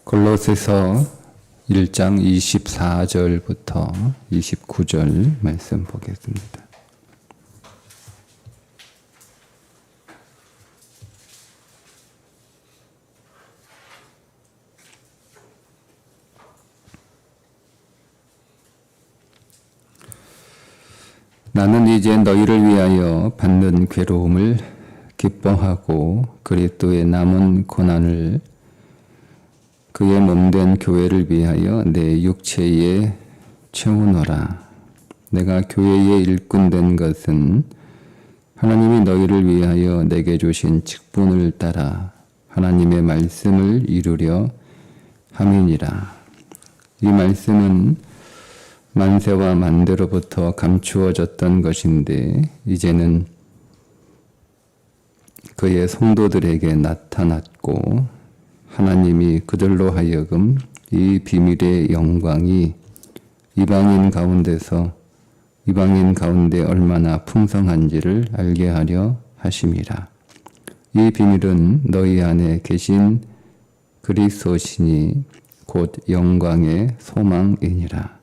골로새서 1장 24절부터 29절 말씀 보겠습니다. 나는 이제 너희를 위하여 받는 괴로움을 기뻐하고 그리스도의 남은 고난을 그의 몸된 교회를 위하여 내 육체에 채우노라. 내가 교회의 일꾼 된 것은 하나님이 너희를 위하여 내게 주신 직분을 따라 하나님의 말씀을 이루려 함이니라. 이 말씀은 만세와 만대로부터 감추어졌던 것인데 이제는 그의 성도들에게 나타났고 하나님이 그들로 하여금 이 비밀의 영광이 이방인 가운데 얼마나 풍성한지를 알게 하려 하심이라. 이 비밀은 너희 안에 계신 그리스도시니 곧 영광의 소망이니라.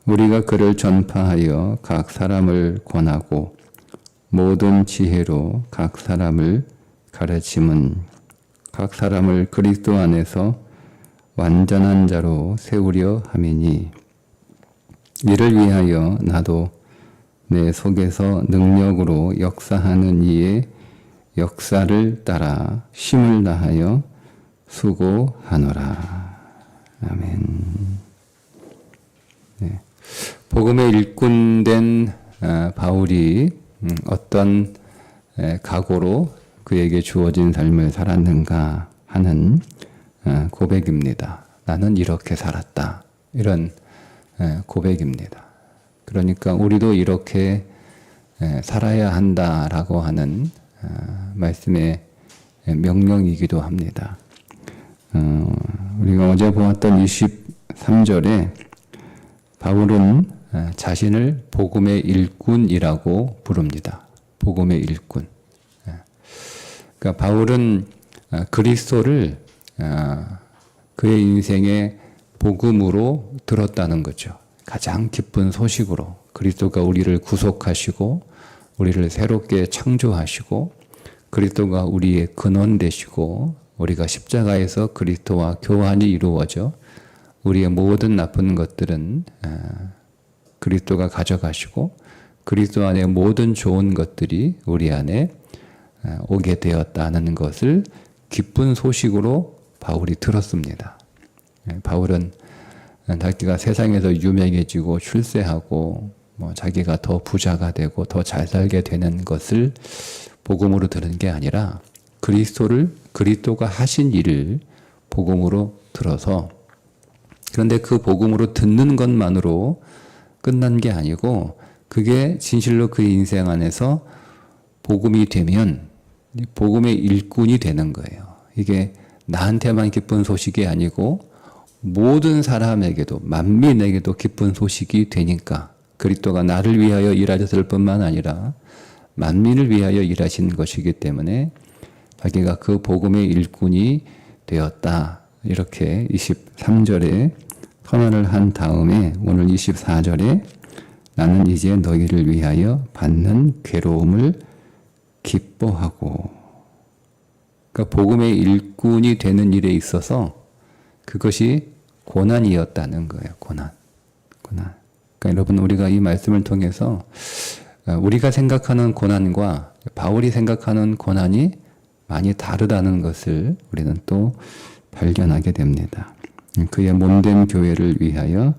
우리가 그를 전파하여 각 사람을 권하고 모든 지혜로 각 사람을 가르침은 각 사람을 그리스도 안에서 완전한 자로 세우려 함이니 이를 위하여 나도 내 속에서 능력으로 역사하는 이의 역사를 따라 힘을 다하여 수고하노라. 아멘. 네. 복음의 일꾼 된 바울이 어떤 각오로 그에게 주어진 삶을 살았는가 하는 고백입니다. 나는 이렇게 살았다. 이런 고백입니다. 그러니까 우리도 이렇게 살아야 한다라고 하는 말씀의 명령이기도 합니다. 우리가 어제 보았던 23절에 바울은 자신을 복음의 일꾼이라고 부릅니다. 복음의 일꾼. 그러니까 바울은 그리스도를 그의 인생의 복음으로 들었다는 거죠. 가장 기쁜 소식으로 그리스도가 우리를 구속하시고 우리를 새롭게 창조하시고 그리스도가 우리의 근원 되시고 우리가 십자가에서 그리스도와 교환이 이루어져 우리의 모든 나쁜 것들은 그리스도가 가져가시고 그리스도 안에 모든 좋은 것들이 우리 안에 오게 되었다는 것을 기쁜 소식으로 바울이 들었습니다. 바울은 자기가 세상에서 유명해지고 출세하고 자기가 더 부자가 되고 더 잘 살게 되는 것을 복음으로 들은 게 아니라 그리스도가 하신 일을 복음으로 들어서 그런데 그 복음으로 듣는 것만으로 끝난 게 아니고 그게 진실로 그 인생 안에서 복음이 되면 복음의 일꾼이 되는 거예요. 이게 나한테만 기쁜 소식이 아니고 모든 사람에게도 만민에게도 기쁜 소식이 되니까 그리스도가 나를 위하여 일하셨을 뿐만 아니라 만민을 위하여 일하신 것이기 때문에 자기가 그 복음의 일꾼이 되었다. 이렇게 23절에 선언을 한 다음에 오늘 24절에 나는 이제 너희를 위하여 받는 괴로움을 기뻐하고 그러니까 복음의 일꾼이 되는 일에 있어서 그것이 고난이었다는 거예요. 고난. 그러니까 여러분 우리가 이 말씀을 통해서 우리가 생각하는 고난과 바울이 생각하는 고난이 많이 다르다는 것을 우리는 또 발견하게 됩니다. 그의 몸된 교회를 위하여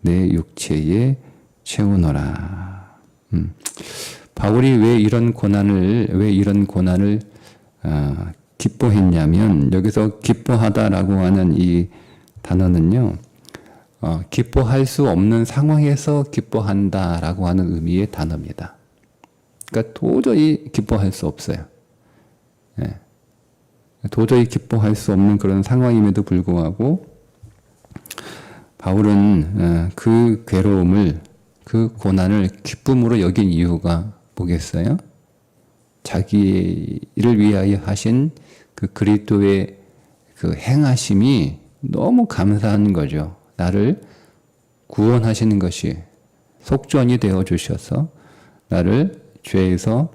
내 육체에 채우노라. 바울이 왜 이런 고난을 기뻐했냐면 여기서 기뻐하다라고 하는 이 단어는요. 기뻐할 수 없는 상황에서 기뻐한다라고 하는 의미의 단어입니다. 그러니까 도저히 기뻐할 수 없어요. 예. 도저히 기뻐할 수 없는 그런 상황임에도 불구하고 바울은 그 괴로움을 그 고난을 기쁨으로 여긴 이유가 뭐겠어요? 자기를 위하여 하신 그 그리스도의 그 행하심이 너무 감사한 거죠. 나를 구원하시는 것이 속전이 되어 주셔서 나를 죄에서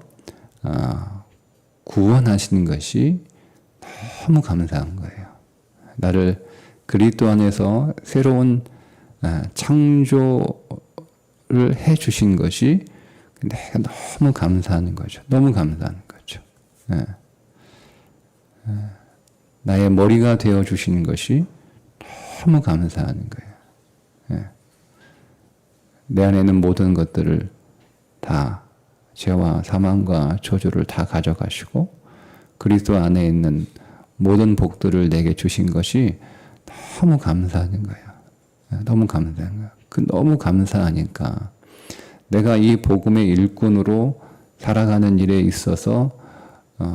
구원하시는 것이 너무 감사한 거예요. 나를 그리스도 안에서 새로운 창조를 해 주신 것이 내가 너무 감사한 거죠. 너무 감사한 거죠. 나의 머리가 되어 주시는 것이 너무 감사한 거예요. 내 안에 있는 모든 것들을 다 죄와 사망과 저주를 다 가져가시고 그리스도 안에 있는 모든 복들을 내게 주신 것이 너무 감사한 거예요. 너무 감사한 거예요. 너무 감사하니까 내가 이 복음의 일꾼으로 살아가는 일에 있어서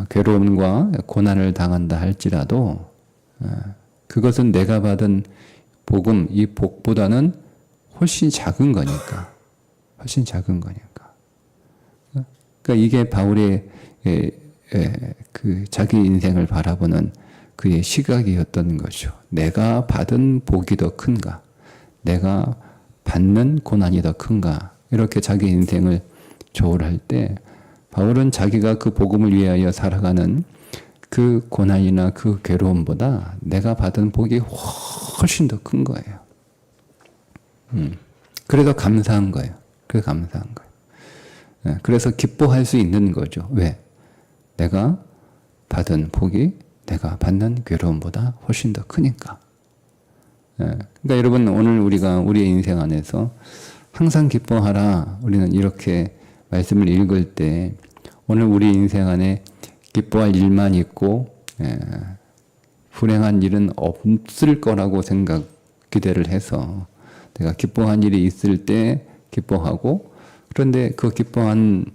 괴로움과 고난을 당한다 할지라도 그것은 내가 받은 복음, 이 복보다는 훨씬 작은 거니까. 훨씬 작은 거니까. 그러니까 이게 바울의 그 자기 인생을 바라보는 그의 시각이었던 거죠. 내가 받은 복이 더 큰가? 내가 받는 고난이 더 큰가? 이렇게 자기 인생을 조율할 때 바울은 자기가 그 복음을 위하여 살아가는 그 고난이나 그 괴로움보다 내가 받은 복이 훨씬 더 큰 거예요. 그래서 감사한 거예요. 그래서 감사한 거예요. 그래서 기뻐할 수 있는 거죠. 왜? 내가 받은 복이 내가 받는 괴로움보다 훨씬 더 크니까. 그러니까 여러분 오늘 우리가 우리의 인생 안에서 항상 기뻐하라. 우리는 이렇게 말씀을 읽을 때 오늘 우리 인생 안에 기뻐할 일만 있고 불행한 일은 없을 거라고 기대를 해서 내가 기뻐한 일이 있을 때 기뻐하고 그런데 그 기뻐한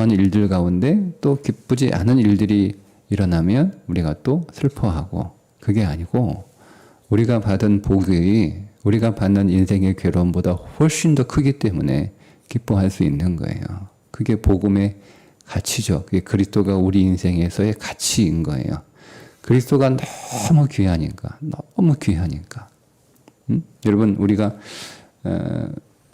일들 가운데 또 기쁘지 않은 일들이 일어나면 우리가 또 슬퍼하고 그게 아니고 우리가 받은 복이 우리가 받는 인생의 괴로움보다 훨씬 더 크기 때문에 기뻐할 수 있는 거예요. 그게 복음의 가치죠. 그게 그리스도가 우리 인생에서의 가치인 거예요. 그리스도가 너무 귀하니까. 너무 귀하니까. 여러분 우리가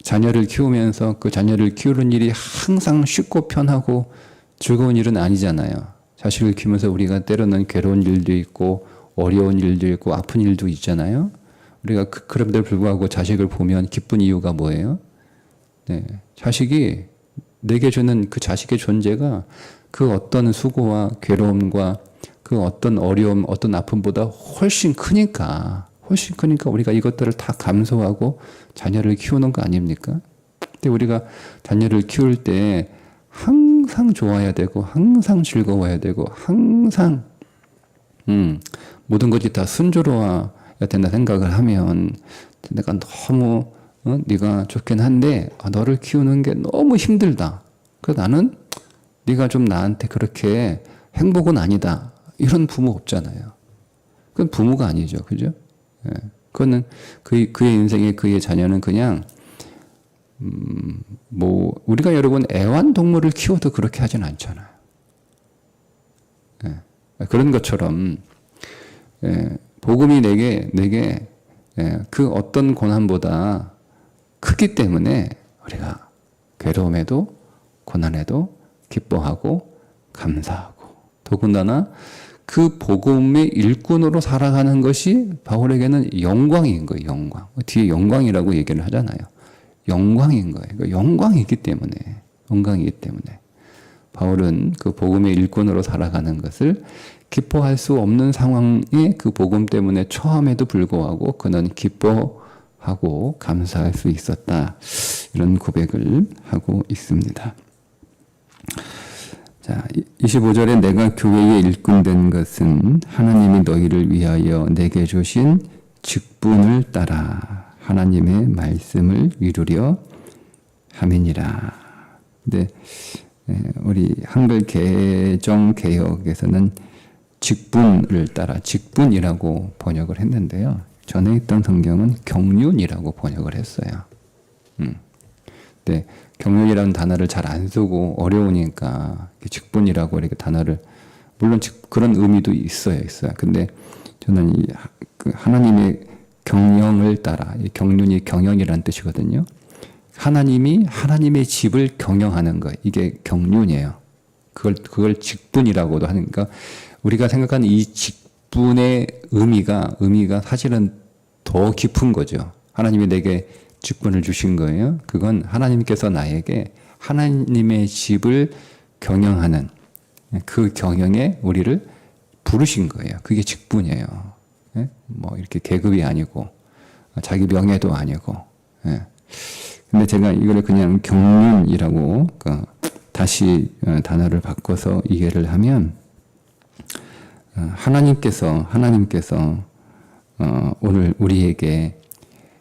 자녀를 키우면서 그 자녀를 키우는 일이 항상 쉽고 편하고 즐거운 일은 아니잖아요. 자식을 키우면서 우리가 때로는 괴로운 일도 있고 어려운 일도 있고 아픈 일도 있잖아요. 우리가 그럼에도 불구하고 자식을 보면 기쁜 이유가 뭐예요? 네, 자식이 내게 주는 그 자식의 존재가 그 어떤 수고와 괴로움과 그 어떤 어려움, 어떤 아픔보다 훨씬 크니까 우리가 이것들을 다 감수하고 자녀를 키우는 거 아닙니까? 근데 우리가 자녀를 키울 때 항상 좋아야 되고 항상 즐거워야 되고 항상 모든 것이 다 순조로워야 된다 생각을 하면 내가 너무 네가 좋긴 한데 너를 키우는 게 너무 힘들다. 그래서 나는 네가 좀 나한테 그렇게 행복은 아니다. 이런 부모 없잖아요. 그건 부모가 아니죠. 그죠? 예. 그거는 그의 인생에 그의 자녀는 그냥 우리가 여러분 애완동물을 키워도 그렇게 하진 않잖아요. 예. 그런 것처럼 복음이 내게 그 어떤 고난보다 크기 때문에 우리가 괴로움에도 고난에도 기뻐하고 감사하고 더군다나 그 복음의 일꾼으로 살아가는 것이 바울에게는 영광인 거예요. 영광. 뒤에 영광이라고 얘기를 하잖아요. 영광인 거예요. 영광이기 때문에 바울은 그 복음의 일꾼으로 살아가는 것을 기뻐할 수 없는 상황에 그 복음 때문에 처함에도 불구하고 그는 기뻐하고 감사할 수 있었다. 이런 고백을 하고 있습니다. 자, 25절에 내가 교회에 일꾼된 것은 하나님이 너희를 위하여 내게 주신 직분을 따라 하나님의 말씀을 이루려 함이니라. 근데 우리 한글 개정 개역에서는 직분을 따라 직분이라고 번역을 했는데요. 전에 있던 성경은 경륜이라고 번역을 했어요. 네, 경륜이라는 단어를 잘 안 쓰고 어려우니까 직분이라고 이렇게 단어를 물론 그런 의미도 있어요. 근데 저는 그 하나님의 경영을 따라, 이 경륜이 경영이라는 뜻이거든요. 하나님이 하나님의 집을 경영하는 것, 이게 경륜이에요. 그걸 직분이라고도 하니까 우리가 생각하는 이 직분의 의미가 사실은 더 깊은 거죠. 하나님이 내게 직분을 주신 거예요. 그건 하나님께서 나에게 하나님의 집을 경영하는 그 경영에 우리를 부르신 거예요. 그게 직분이에요. 예? 뭐 이렇게 계급이 아니고 자기 명예도 아니고. 예. 근데 제가 이거를 그냥 경륜이라고 다시 단어를 바꿔서 이해를 하면 하나님께서 오늘 우리에게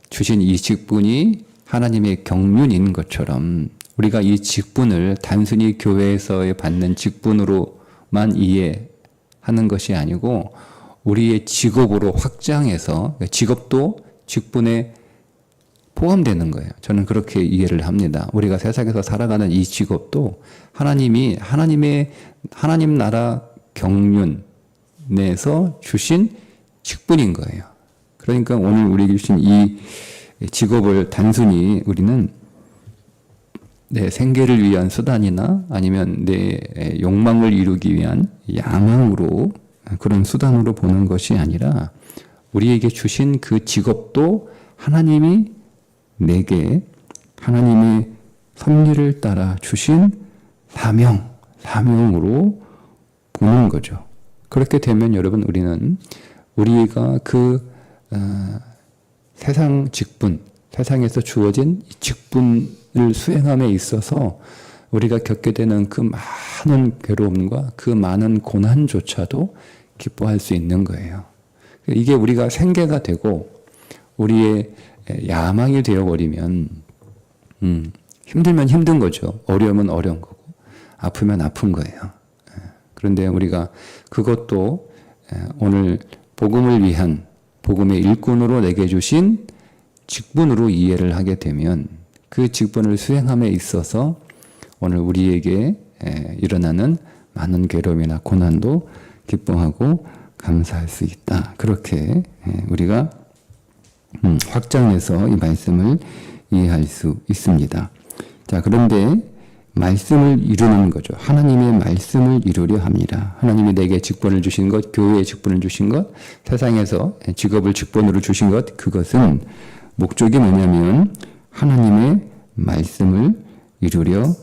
주신 이 직분이 하나님의 경륜인 것처럼 우리가 이 직분을 단순히 교회에서 받는 직분으로만 이해하는 것이 아니고 우리의 직업으로 확장해서 직업도 직분에 포함되는 거예요. 저는 그렇게 이해를 합니다. 우리가 세상에서 살아가는 이 직업도 하나님 나라 경륜에서 주신 직분인 거예요. 그러니까 오늘 우리에게 주신 이 직업을 단순히 우리는 내 생계를 위한 수단이나 아니면 내 욕망을 이루기 위한 야망으로 그런 수단으로 보는 것이 아니라 우리에게 주신 그 직업도 하나님이 내게 하나님의 섭리를 따라 주신 사명으로 보는 거죠. 그렇게 되면 여러분 우리는 우리가 세상 직분, 세상에서 주어진 직분을 수행함에 있어서 우리가 겪게 되는 그 많은 괴로움과 그 많은 고난조차도 기뻐할 수 있는 거예요. 이게 우리가 생계가 되고 우리의 야망이 되어버리면 힘들면 힘든 거죠. 어려우면 어려운 거고 아프면 아픈 거예요. 그런데 우리가 그것도 오늘 복음을 위한 복음의 일꾼으로 내게 주신 직분으로 이해를 하게 되면 그 직분을 수행함에 있어서 오늘 우리에게 일어나는 많은 괴로움이나 고난도 기뻐하고 감사할 수 있다. 그렇게 우리가 확장해서 이 말씀을 이해할 수 있습니다. 자, 그런데 말씀을 이루는 거죠. 하나님의 말씀을 이루려 합니다. 하나님이 내게 직분을 주신 것, 교회에 직분을 주신 것, 세상에서 직업을 직분으로 주신 것, 그것은 목적이 뭐냐면 하나님의 말씀을 이루려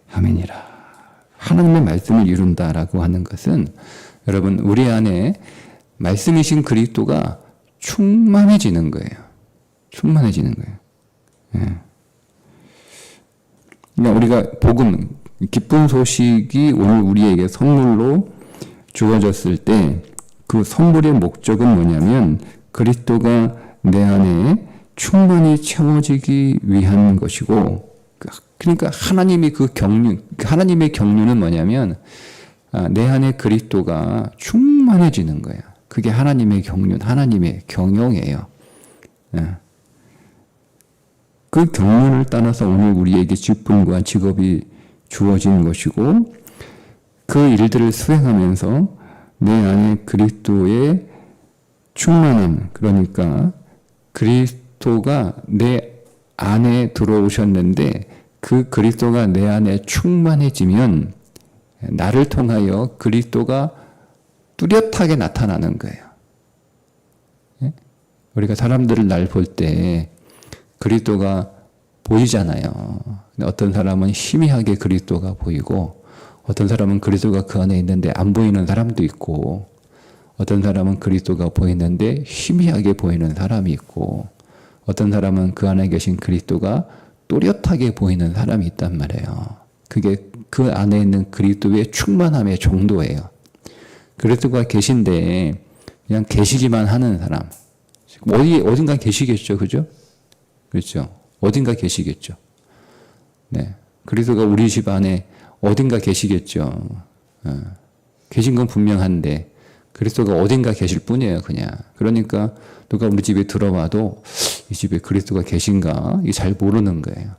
함이니라. 하나님의 말씀을 이룬다라고 하는 것은 여러분 우리 안에 말씀이신 그리스도가 충만해지는 거예요. 충만해지는 거예요. 예. 그러니까 우리가 복음, 기쁜 소식이 오늘 우리에게 선물로 주어졌을 때 그 선물의 목적은 뭐냐면 그리스도가 내 안에 충만히 채워지기 위한 것이고, 그러니까 하나님의 경륜은 뭐냐면 내 안에 그리스도가 충만해지는 거예요. 그게 하나님의 경륜, 하나님의 경영이에요. 그 경륜을 따라서 오늘 우리에게 직분과 직업이 주어진 것이고 그 일들을 수행하면서 내 안에 그리스도의 충만함, 그러니까 그리스도가 내 안에 들어오셨는데 그 그리스도가 내 안에 충만해지면 나를 통하여 그리스도가 뚜렷하게 나타나는 거예요. 우리가 사람들을 날 볼 때 그리스도가 보이잖아요. 어떤 사람은 희미하게 그리스도가 보이고 어떤 사람은 그리스도가 그 안에 있는데 안 보이는 사람도 있고 어떤 사람은 그리스도가 보이는데 희미하게 보이는 사람이 있고 어떤 사람은 그 안에 계신 그리스도가 또렷하게 보이는 사람이 있단 말이에요. 그게 그 안에 있는 그리스도의 충만함의 정도예요. 그리스도가 계신데 그냥 계시기만 하는 사람. 어딘가 계시겠죠. 그죠? 그렇죠. 어딘가 계시겠죠. 네. 그리스도가 우리 집 안에 어딘가 계시겠죠. 계신 건 분명한데 그리스도가 어딘가 계실 뿐이에요. 그냥. 그러니까 누가 우리 집에 들어와도 이 집에 그리스도가 계신가 이게 잘 모르는 거예요.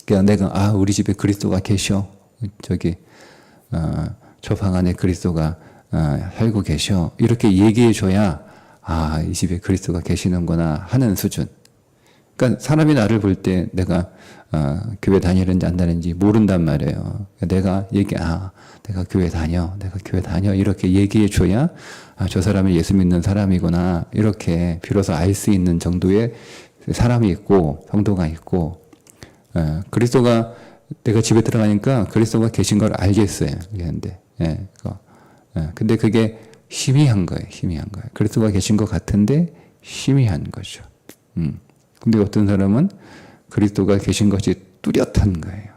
그러니까 내가 우리 집에 그리스도가 계셔. 저기 저 방 안에 그리스도가 살고 계셔. 이렇게 얘기해 줘야 이 집에 그리스도가 계시는구나 하는 수준. 그러니까 사람이 나를 볼 때 내가 교회 다니는지 안 다니는지 모른단 말이에요. 내가 내가 교회 다녀 이렇게 얘기해 줘야 저 사람이 예수 믿는 사람이구나 이렇게 비로소 알 수 있는 정도의 사람이 있고 성도가 있고 그리스도가 내가 집에 들어가니까 그리스도가 계신 걸 알겠어요. 그런데 근데 그게 희미한 거예요. 그리스도가 계신 것 같은데 희미한 거죠. 근데 어떤 사람은 그리스도가 계신 것이 뚜렷한 거예요.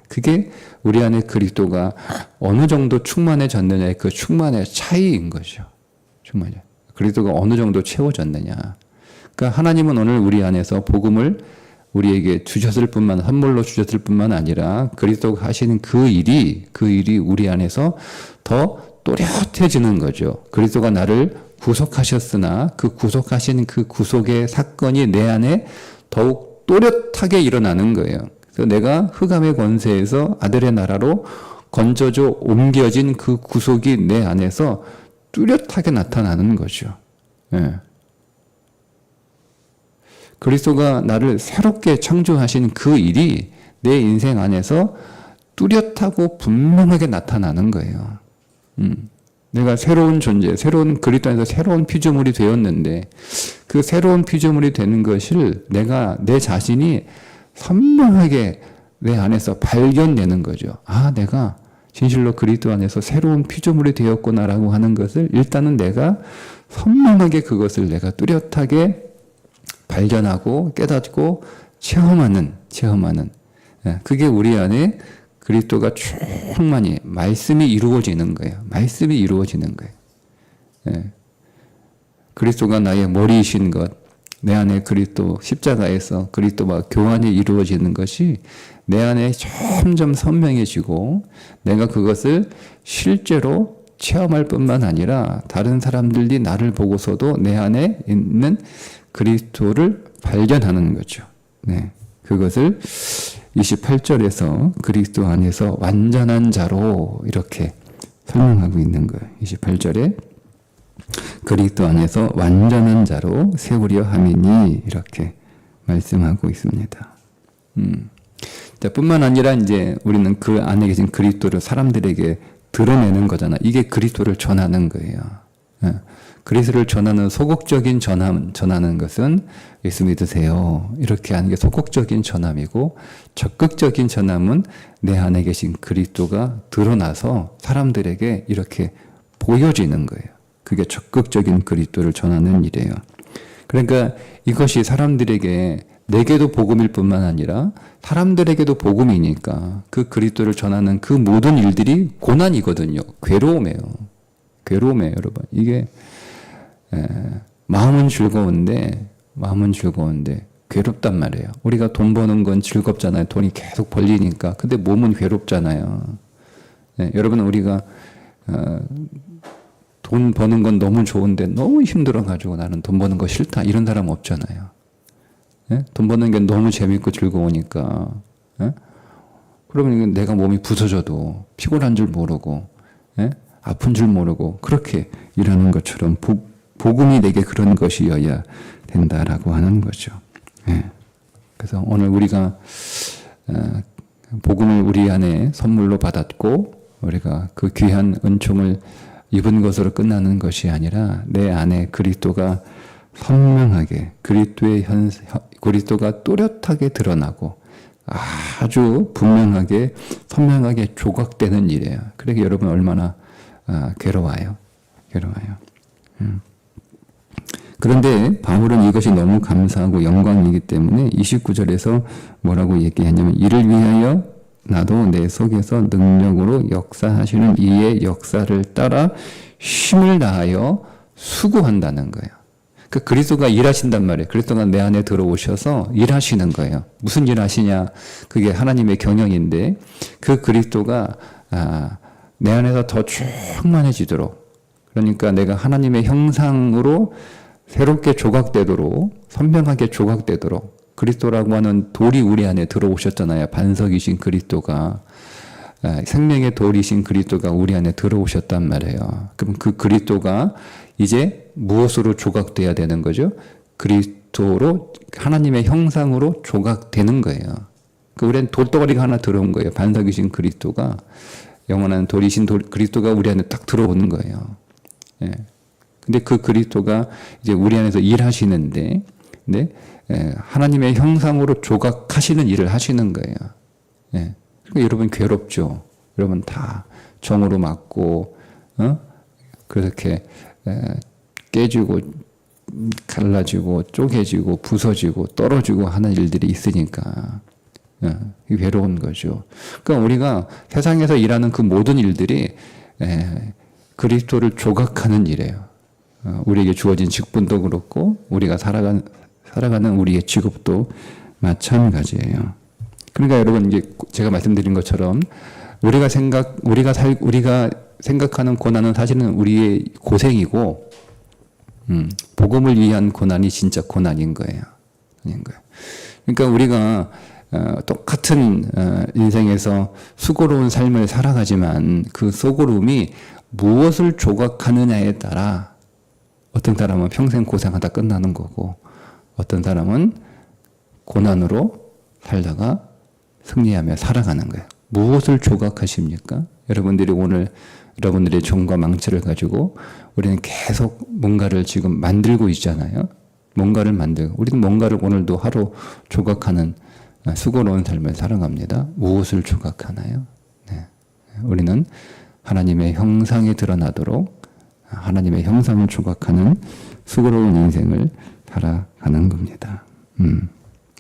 그게 우리 안에 그리스도가 어느 정도 충만해졌느냐의 그 충만의 차이인 거죠. 그리스도가 어느 정도 채워졌느냐. 그러니까 하나님은 오늘 우리 안에서 복음을 우리에게 선물로 주셨을 뿐만 아니라 그리스도가 하시는 그 일이 우리 안에서 더 또렷해지는 거죠. 그리스도가 나를 구속하셨으나 그 구속하신 그 구속의 사건이 내 안에 더욱 또렷하게 일어나는 거예요. 그래서 내가 흑암의 권세에서 아들의 나라로 건져져 옮겨진 그 구속이 내 안에서 뚜렷하게 나타나는 거죠. 그리스도가 나를 새롭게 창조하신 그 일이 내 인생 안에서 뚜렷하고 분명하게 나타나는 거예요. 내가 새로운 존재, 새로운 그리스도 안에서 새로운 피조물이 되었는데 그 새로운 피조물이 되는 것을 내 자신이 선명하게 내 안에서 발견되는 거죠. 내가 진실로 그리스도 안에서 새로운 피조물이 되었구나라고 하는 것을 일단은 내가 선명하게 그것을 내가 뚜렷하게 발견하고 깨닫고 체험하는 그게 우리 안에 그리스도가 충만히 말씀이 이루어지는 거예요. 그리스도가 나의 머리이신 것, 내 안에 그리스도 십자가에서 그리스도와 교환이 이루어지는 것이 내 안에 점점 선명해지고 내가 그것을 실제로 체험할 뿐만 아니라 다른 사람들이 나를 보고서도 내 안에 있는 그리스도를 발견하는 거죠. 그것을 28절에서 그리스도 안에서 완전한 자로 이렇게 설명하고 있는 거예요. 28절에 그리스도 안에서 완전한 자로 세우려 함이니 이렇게 말씀하고 있습니다. 뿐만 아니라 이제 우리는 그 안에 계신 그리스도를 사람들에게 드러내는 거잖아. 이게 그리스도를 전하는 거예요. 그리스도를 전하는 소극적인 전하는 것은 예수 믿으세요. 이렇게 하는 게 소극적인 전함이고 적극적인 전함은 내 안에 계신 그리스도가 드러나서 사람들에게 이렇게 보여지는 거예요. 그게 적극적인 그리스도를 전하는 일이에요. 그러니까 이것이 사람들에게 내게도 복음일 뿐만 아니라 사람들에게도 복음이니까 그 그리스도를 전하는 그 모든 일들이 고난이거든요. 괴로움이에요, 여러분. 이게 마음은 즐거운데 괴롭단 말이에요. 우리가 돈 버는 건 즐겁잖아요. 돈이 계속 벌리니까. 근데 몸은 괴롭잖아요. 여러분, 우리가 돈 버는 건 너무 좋은데 너무 힘들어가지고 나는 돈 버는 거 싫다 이런 사람 없잖아요. 돈 버는 게 너무 재밌고 즐거우니까. 그러면 내가 몸이 부서져도 피곤한 줄 모르고 아픈 줄 모르고 그렇게 일하는 것처럼 복음이 내게 그런 것이어야 된다라고 하는 거죠. 그래서 오늘 우리가 복음을 우리 안에 선물로 받았고 우리가 그 귀한 은총을 입은 것으로 끝나는 것이 아니라 내 안에 그리스도가 선명하게 그리스도가 또렷하게 드러나고 아주 분명하게 선명하게 조각되는 일이에요. 그러게 여러분 얼마나 괴로워요. 그런데 바울은 이것이 너무 감사하고 영광이기 때문에 29절에서 뭐라고 얘기하냐면 이를 위하여 나도 내 속에서 능력으로 역사하시는 이의 역사를 따라 힘을 다하여 수고한다는 거예요. 그 그리스도가 일하신단 말이에요. 그리스도가 내 안에 들어오셔서 일하시는 거예요. 무슨 일 하시냐? 그게 하나님의 경영인데 그 그리스도가 내 안에서 더 충만해지도록 그러니까 내가 하나님의 형상으로 새롭게 조각되도록 선명하게 조각되도록 그리스도라고 하는 돌이 우리 안에 들어오셨잖아요. 반석이신 그리스도가 생명의 돌이신 그리스도가 우리 안에 들어오셨단 말이에요. 그럼 그 그리스도가 이제 무엇으로 조각돼야 되는 거죠? 그리스도로 하나님의 형상으로 조각되는 거예요. 우리는 돌덩어리가 하나 들어온 거예요. 반석이신 그리스도가 영원한 돌이신 그리스도가 우리 안에 딱 들어오는 거예요. 예. 근데 그 그리스도가 이제 우리 안에서 일하시는데, 하나님의 형상으로 조각하시는 일을 하시는 거예요. 예. 그러니까 여러분 괴롭죠. 여러분 다 정으로 맞고, 그렇게 깨지고, 갈라지고, 쪼개지고, 부서지고, 떨어지고 하는 일들이 있으니까. 괴로운 거죠. 그러니까 우리가 세상에서 일하는 그 모든 일들이 그리스도를 조각하는 일이에요. 우리에게 주어진 직분도 그렇고 우리가 살아가는 우리의 직업도 마찬가지예요. 그러니까 여러분 이제 제가 말씀드린 것처럼 우리가 생각하는 고난은 사실은 우리의 고생이고 복음을 위한 고난이 진짜 고난인 거예요. 그러니까 우리가 똑같은 인생에서 수고로운 삶을 살아가지만 그 수고로움이 무엇을 조각하느냐에 따라 어떤 사람은 평생 고생하다 끝나는 거고 어떤 사람은 고난으로 살다가 승리하며 살아가는 거예요. 무엇을 조각하십니까? 여러분들이 오늘 여러분들의 종과 망치를 가지고 우리는 계속 뭔가를 지금 만들고 있잖아요. 뭔가를 만들고 우리는 뭔가를 오늘도 하루 조각하는 수고로운 삶을 살아갑니다. 무엇을 조각하나요? 네. 우리는 하나님의 형상이 드러나도록 하나님의 형상을 조각하는 수고로운 인생을 살아가는 겁니다.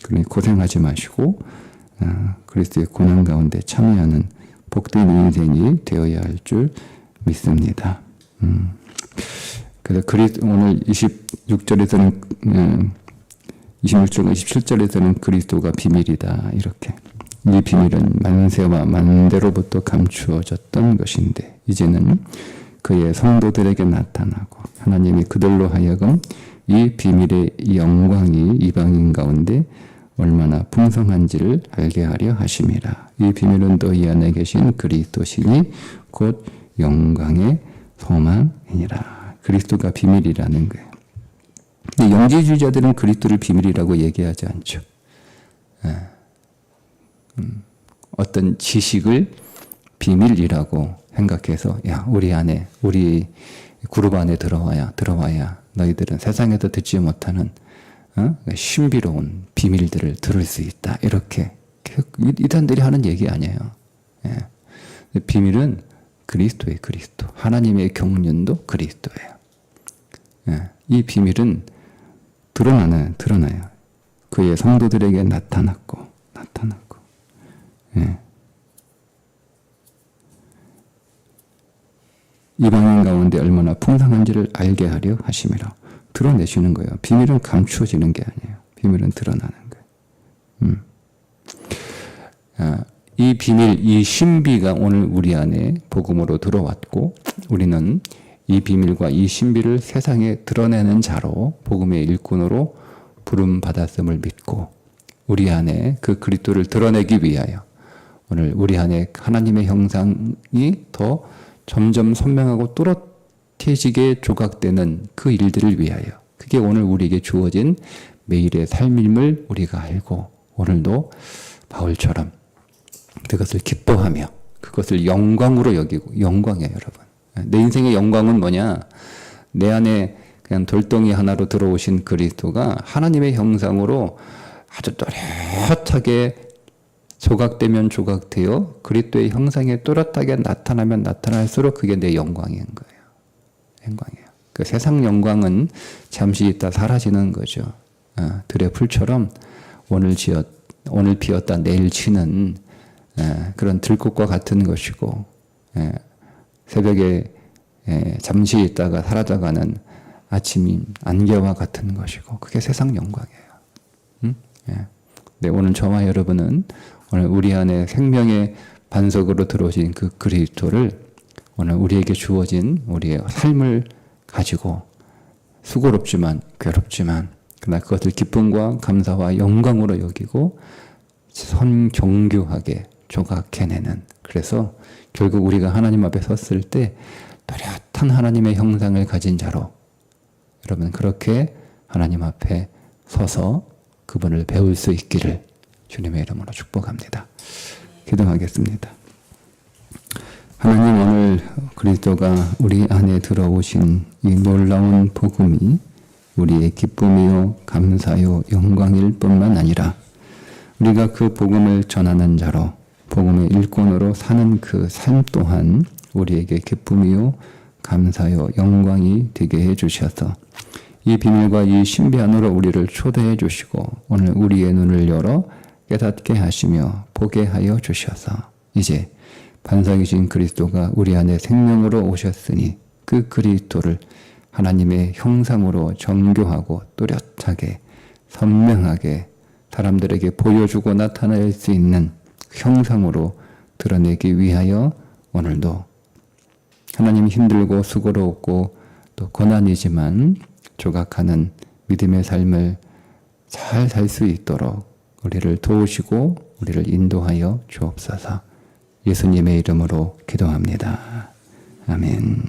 그러니 고생하지 마시고 그리스도의 고난 가운데 참여하는 복된 인생이 되어야 할 줄 믿습니다. 그래서 오늘 26절에서는 26절, 27절에서는 그리스도가 비밀이다. 이렇게. 이 비밀은 만세와 만대로부터 감추어졌던 것인데 이제는 그의 성도들에게 나타나고 하나님이 그들로 하여금 이 비밀의 영광이 이방인 가운데 얼마나 풍성한지를 알게 하려 하심이라. 이 비밀은 너희 안에 계신 그리스도시니 곧 영광의 소망이니라. 그리스도가 비밀이라는 거예요. 근데 영지주의자들은 그리스도를 비밀이라고 얘기하지 않죠. 어떤 지식을 비밀이라고 생각해서 야 우리 안에 우리 그룹 안에 들어와야 너희들은 세상에서 듣지 못하는 신비로운 비밀들을 들을 수 있다. 이렇게 이단들이 하는 얘기 아니에요. 비밀은 그리스도예요. 그리스도. 하나님의 경륜도 그리스도예요. 이 비밀은 드러나요. 그의 성도들에게 나타났고. 이방인 가운데 얼마나 풍성한지를 알게 하려 하심이라. 드러내시는 거예요. 비밀은 감추어지는 게 아니에요. 비밀은 드러나는 거예요. 이 비밀, 이 신비가 오늘 우리 안에 복음으로 들어왔고 우리는 이 비밀과 이 신비를 세상에 드러내는 자로 복음의 일꾼으로 부름받았음을 믿고 우리 안에 그 그리스도를 드러내기 위하여 오늘 우리 안에 하나님의 형상이 더 점점 선명하고 또렷해지게 조각되는 그 일들을 위하여 그게 오늘 우리에게 주어진 매일의 삶임을 우리가 알고 오늘도 바울처럼 그것을 기뻐하며 그것을 영광으로 여기고 영광이에요 여러분. 내 인생의 영광은 뭐냐? 내 안에 그냥 돌덩이 하나로 들어오신 그리스도가 하나님의 형상으로 아주 또렷하게 조각되면 조각되어 그리스도의 형상에 또렷하게 나타나면 나타날수록 그게 내 영광인 거예요. 영광이에요. 그 세상 영광은 잠시 있다 사라지는 거죠. 들의 풀처럼 오늘 피었다 내일 지는 그런 들꽃과 같은 것이고 새벽에 잠시 있다가 사라져가는 아침 안개와 같은 것이고 그게 세상 영광이에요. 네, 오늘 저와 여러분은 오늘 우리 안에 생명의 반석으로 들어오신 그 그리스도를 오늘 우리에게 주어진 우리의 삶을 가지고 수고롭지만 괴롭지만 그러나 그것을 기쁨과 감사와 영광으로 여기고 선경교하게 조각해내는 그래서 결국 우리가 하나님 앞에 섰을 때 뚜렷한 하나님의 형상을 가진 자로 여러분 그렇게 하나님 앞에 서서 그분을 배울 수 있기를 주님의 이름으로 축복합니다. 기도하겠습니다. 하나님 오늘 그리스도가 우리 안에 들어오신 이 놀라운 복음이 우리의 기쁨이요 감사요 영광일 뿐만 아니라 우리가 그 복음을 전하는 자로 복음의 일꾼으로 사는 그 삶 또한 우리에게 기쁨이요 감사요 영광이 되게 해주셔서 이 비밀과 이 신비 안으로 우리를 초대해 주시고 오늘 우리의 눈을 열어 깨닫게 하시며 보게 하여 주셔서 이제 반석이신 그리스도가 우리 안에 생명으로 오셨으니 그 그리스도를 하나님의 형상으로 정교하고 뚜렷하게 선명하게 사람들에게 보여주고 나타낼 수 있는 형상으로 드러내기 위하여 오늘도 하나님 힘들고 수고롭고 또 고난이지만 조각하는 믿음의 삶을 잘 살 수 있도록 우리를 도우시고 우리를 인도하여 주옵소서. 예수님의 이름으로 기도합니다. 아멘.